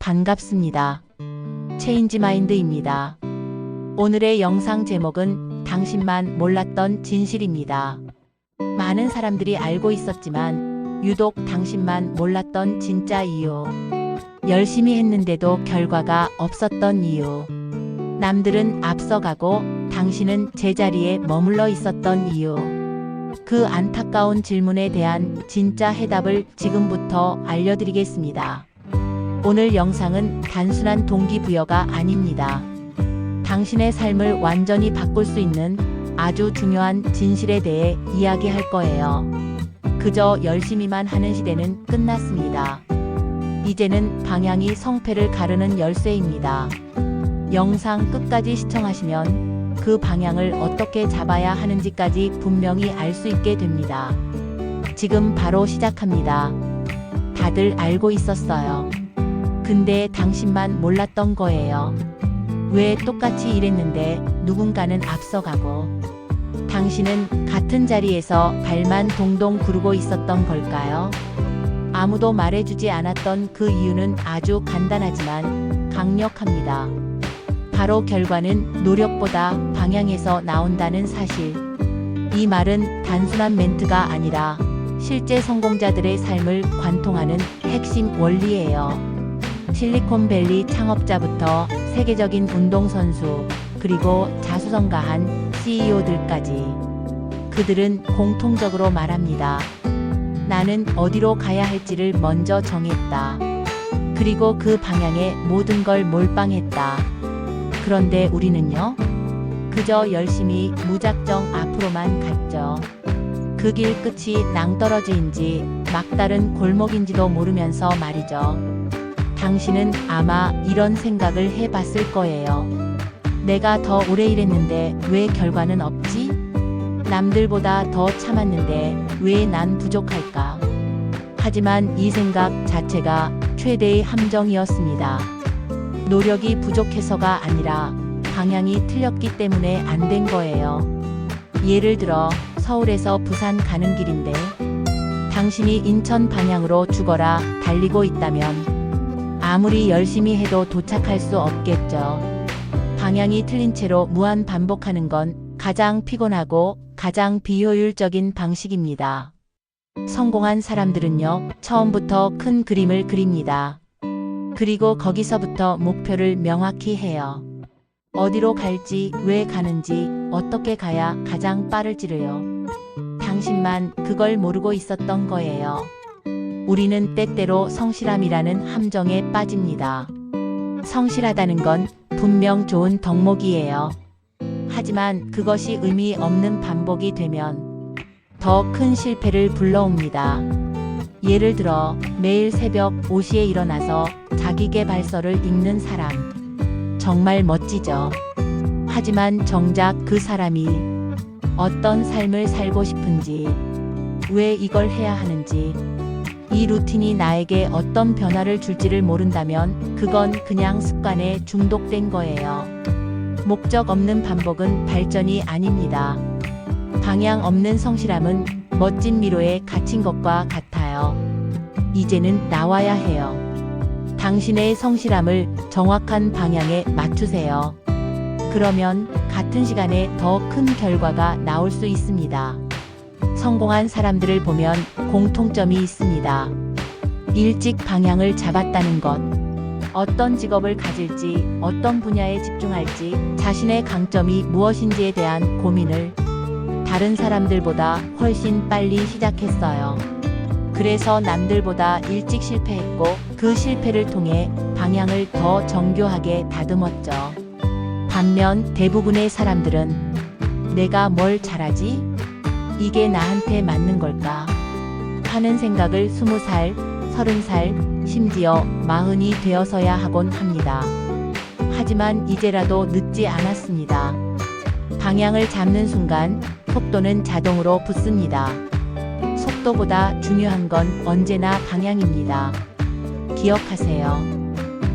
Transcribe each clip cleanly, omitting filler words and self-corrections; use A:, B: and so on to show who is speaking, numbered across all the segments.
A: 반갑습니다. 체인지마인드입니다. 오늘의 영상 제목은 당신만 몰랐던 진실입니다. 많은 사람들이 알고 있었지만 유독 당신만 몰랐던 진짜 이유. 열심히 했는데도 결과가 없었던 이유. 남들은 앞서가고 당신은 제자리에 머물러 있었던 이유. 그 안타까운 질문에 대한 진짜 해답을 지금부터 알려드리겠습니다. 오늘 영상은 단순한 동기부여가 아닙니다. 당신의 삶을 완전히 바꿀 수 있는 아주 중요한 진실에 대해 이야기할 거예요. 그저 열심히만 하는 시대는 끝났습니다. 이제는 방향이 성패를 가르는 열쇠입니다. 영상 끝까지 시청하시면 그 방향을 어떻게 잡아야 하는지까지 분명히 알 수 있게 됩니다. 지금 바로 시작합니다. 다들 알고 있었어요. 근데 당신만 몰랐던 거예요. 왜 똑같이 일했는데 누군가는 앞서가고 당신은 같은 자리에서 발만 동동 구르고 있었던 걸까요? 아무도 말해주지 않았던 그 이유는 아주 간단하지만 강력합니다. 바로 결과는 노력보다 방향에서 나온다는 사실. 이 말은 단순한 멘트가 아니라 실제 성공자들의 삶을 관통하는 핵심 원리예요. 실리콘밸리 창업자부터 세계적인 운동선수, 그리고 자수성가한 CEO들까지 그들은 공통적으로 말합니다. 나는 어디로 가야 할지를 먼저 정했다. 그리고 그 방향에 모든 걸 몰빵했다. 그런데 우리는요? 그저 열심히 무작정 앞으로만 갔죠. 그 길 끝이 낭떠러지인지 막다른 골목인지도 모르면서 말이죠. 당신은 아마 이런 생각을 해봤을 거예요. 내가 더 오래 일했는데 왜 결과는 없지? 남들보다 더 참았는데 왜 난 부족할까? 하지만 이 생각 자체가 최대의 함정이었습니다. 노력이 부족해서가 아니라 방향이 틀렸기 때문에 안 된 거예요. 예를 들어 서울에서 부산 가는 길인데 당신이 인천 방향으로 죽어라 달리고 있다면 아무리 열심히 해도 도착할 수 없겠죠. 방향이 틀린 채로 무한 반복하는 건 가장 피곤하고 가장 비효율적인 방식입니다. 성공한 사람들은요, 처음부터 큰 그림을 그립니다. 그리고 거기서부터 목표를 명확히 해요. 어디로 갈지, 왜 가는지, 어떻게 가야 가장 빠를지를요. 당신만 그걸 모르고 있었던 거예요. 우리는 때때로 성실함이라는 함정에 빠집니다. 성실하다는 건 분명 좋은 덕목이에요. 하지만 그것이 의미 없는 반복이 되면 더 큰 실패를 불러옵니다. 예를 들어 매일 새벽 5시에 일어나서 자기계발서를 읽는 사람. 정말 멋지죠. 하지만 정작 그 사람이 어떤 삶을 살고 싶은지, 왜 이걸 해야 하는지, 이 루틴이 나에게 어떤 변화를 줄지를 모른다면 그건 그냥 습관에 중독된 거예요. 목적 없는 반복은 발전이 아닙니다. 방향 없는 성실함은 멋진 미로에 갇힌 것과 같아요. 이제는 나와야 해요. 당신의 성실함을 정확한 방향에 맞추세요. 그러면 같은 시간에 더 큰 결과가 나올 수 있습니다. 성공한 사람들을 보면 공통점이 있습니다. 일찍 방향을 잡았다는 것. 어떤 직업을 가질지, 어떤 분야에 집중할지, 자신의 강점이 무엇인지에 대한 고민을 다른 사람들보다 훨씬 빨리 시작했어요. 그래서 남들보다 일찍 실패했고 그 실패를 통해 방향을 더 정교하게 다듬었죠. 반면 대부분의 사람들은 내가 뭘 잘하지? 이게 나한테 맞는 걸까? 하는 생각을 20살, 30살, 심지어 40이 되어서야 하곤 합니다. 하지만 이제라도 늦지 않았습니다. 방향을 잡는 순간 속도는 자동으로 붙습니다. 속도보다 중요한 건 언제나 방향입니다. 기억하세요.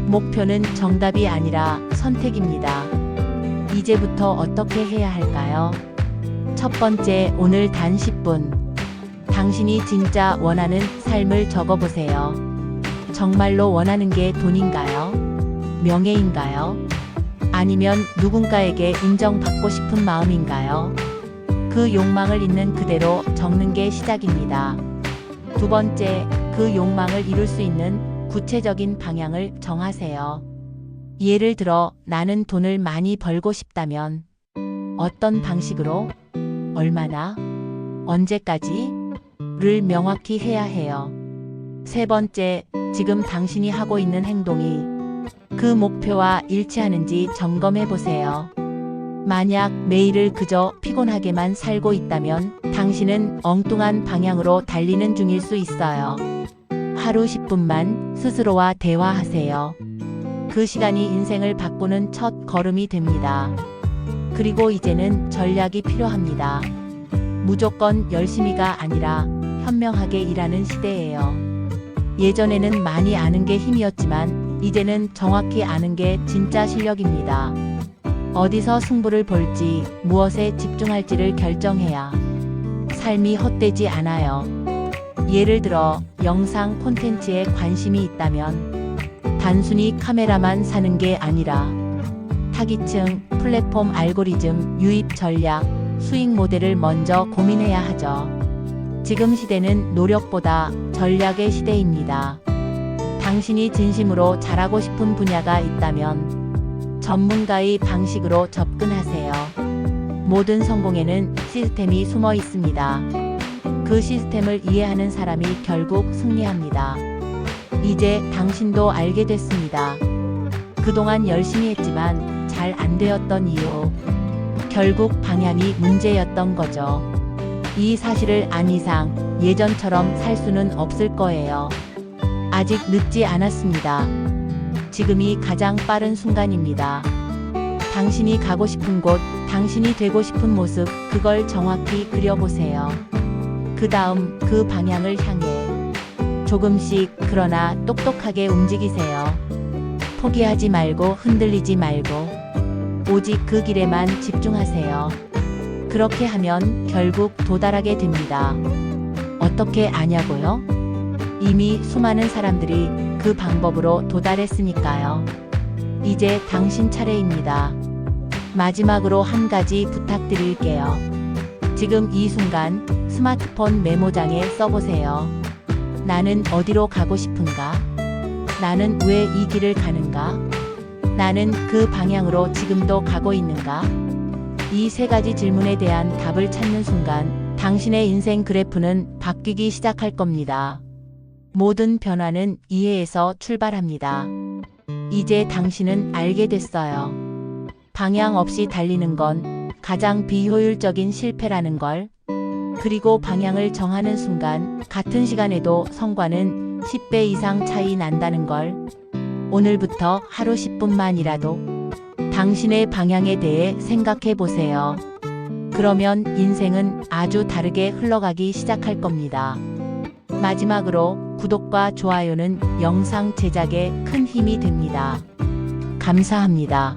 A: 목표는 정답이 아니라 선택입니다. 이제부터 어떻게 해야 할까요? 첫 번째, 오늘 단 10분. 당신이 진짜 원하는 삶을 적어보세요. 정말로 원하는 게 돈인가요? 명예인가요? 아니면 누군가에게 인정받고 싶은 마음인가요? 그 욕망을 있는 그대로 적는 게 시작입니다. 두 번째, 그 욕망을 이룰 수 있는 구체적인 방향을 정하세요. 예를 들어, 나는 돈을 많이 벌고 싶다면 어떤 방식으로, 얼마나, 언제까지? 를 명확히 해야 해요. 세 번째, 지금 당신이 하고 있는 행동이 그 목표와 일치하는지 점검해 보세요. 만약 매일을 그저 피곤하게만 살고 있다면 당신은 엉뚱한 방향으로 달리는 중일 수 있어요. 하루 10분만 스스로와 대화하세요. 그 시간이 인생을 바꾸는 첫 걸음이 됩니다. 그리고 이제는 전략이 필요합니다. 무조건 열심히가 아니라 현명하게 일하는 시대예요. 예전에는 많이 아는 게 힘이었지만 이제는 정확히 아는 게 진짜 실력입니다. 어디서 승부를 볼지, 무엇에 집중할지를 결정해야 삶이 헛되지 않아요. 예를 들어 영상 콘텐츠에 관심이 있다면 단순히 카메라만 사는 게 아니라 타깃층, 플랫폼 알고리즘, 유입 전략, 수익 모델을 먼저 고민해야 하죠. 지금 시대는 노력보다 전략의 시대입니다. 당신이 진심으로 잘하고 싶은 분야가 있다면 전문가의 방식으로 접근하세요. 모든 성공에는 시스템이 숨어 있습니다. 그 시스템을 이해하는 사람이 결국 승리합니다. 이제 당신도 알게 됐습니다. 그동안 열심히 했지만 잘 안 되었던 이유, 결국 방향이 문제였던 거죠. 이 사실을 안 이상 예전처럼 살 수는 없을 거예요. 아직 늦지 않았습니다. 지금이 가장 빠른 순간입니다. 당신이 가고 싶은 곳, 당신이 되고 싶은 모습, 그걸 정확히 그려보세요. 그 다음 그 방향을 향해 조금씩 그러나 똑똑하게 움직이세요. 포기하지 말고 흔들리지 말고 오직 그 길에만 집중하세요. 그렇게 하면 결국 도달하게 됩니다. 어떻게 아냐고요? 이미 수많은 사람들이 그 방법으로 도달했으니까요. 이제 당신 차례입니다. 마지막으로 한 가지 부탁드릴게요. 지금 이 순간 스마트폰 메모장에 써보세요. 나는 어디로 가고 싶은가? 나는 왜 이 길을 가는가? 나는 그 방향으로 지금도 가고 있는가? 이 세 가지 질문에 대한 답을 찾는 순간 당신의 인생 그래프는 바뀌기 시작할 겁니다. 모든 변화는 이해에서 출발합니다. 이제 당신은 알게 됐어요. 방향 없이 달리는 건 가장 비효율적인 실패라는 걸. 그리고 방향을 정하는 순간 같은 시간에도 성과는 10배 이상 차이 난다는 걸. 오늘부터 하루 10분만이라도 당신의 방향에 대해 생각해 보세요. 그러면 인생은 아주 다르게 흘러가기 시작할 겁니다. 마지막으로 구독과 좋아요는 영상 제작에 큰 힘이 됩니다. 감사합니다.